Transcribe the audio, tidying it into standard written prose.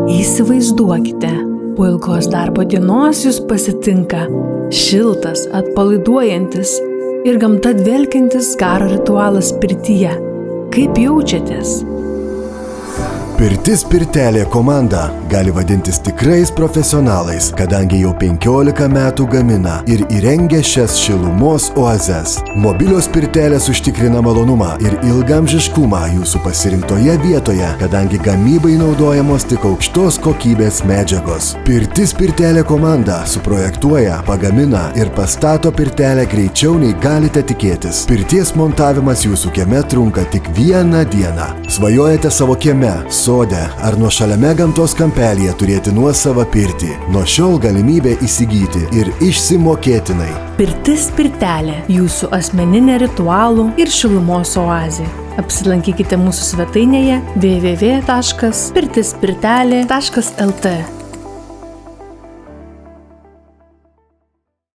Įsivaizduokite, po ilgos darbo dienos jūs pasitinka šiltas, atpalaiduojantis ir gamta dvelkiantis garo ritualas pirtyje. Kaip jaučiatės? Pirtis Pirtelė komanda gali vadintis tikrais profesionalais, kadangi jau 15 metų gamina ir įrengia šias šilumos oazes. Mobilios pirtelės užtikrina malonumą ir ilgaamžiškumą jūsų pasirinktoje vietoje, kadangi gamybai naudojamos tik aukštos kokybės medžiagos. Pirtis Pirtelė komanda suprojektuoja, pagamina ir pastato pirtelę greičiau nei galite tikėtis. Pirties montavimas jūsų kieme trunka tik 1 dieną. Svajojate savo kieme, sode ar nuošaliame gamtos kampelyje turėti nuosavą pirtį. Nuo šiol galimybė įsigyti ir išsimokėtinai. Pirtis Pirtelė – jūsų asmeninė ritualų ir šilumos oazė. Apsilankykite mūsų svetainėje www.pirtispirtelė.lt.